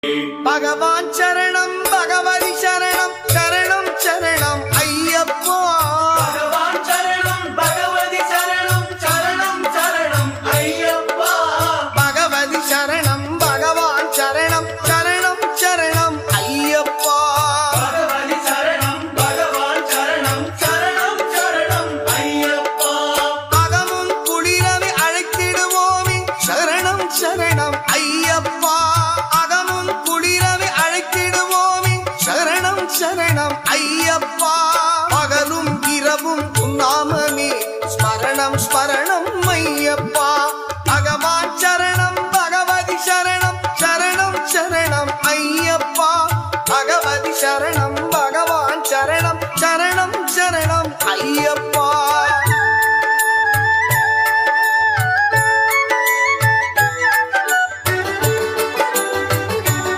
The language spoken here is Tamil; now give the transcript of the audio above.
பகவான் சரணம் பகவதி சரணம் சரணம் சரணம் ஐயப்பா. பகவான் சரணம் பகவதி சரணம் சரணம் சரணம் ஐயப்பா. பகவதி சரணம் பகவான் சரணம் சரணம் சரணம் ஐயப்பா. பகவதி சரணம் பகவான் சரணம் சரணம் சரணம் ஐயப்பா. அகமும் குளிரவி அழைத்திடுவோமே சரணம் சரணம் ஐயப்பா. அகமும் குளிரவி அழைத்திடுவோமே சரணம் சரணம் ஐயப்பா. பகலும் இரவும் உன்னாமமே ஸ்மரணம் ஸ்மரணம் ஐயப்பா. பகவான் சரணம் பகவதி சரணம் சரணம் சரணம் ஐயப்பா. பகவதி சரணம்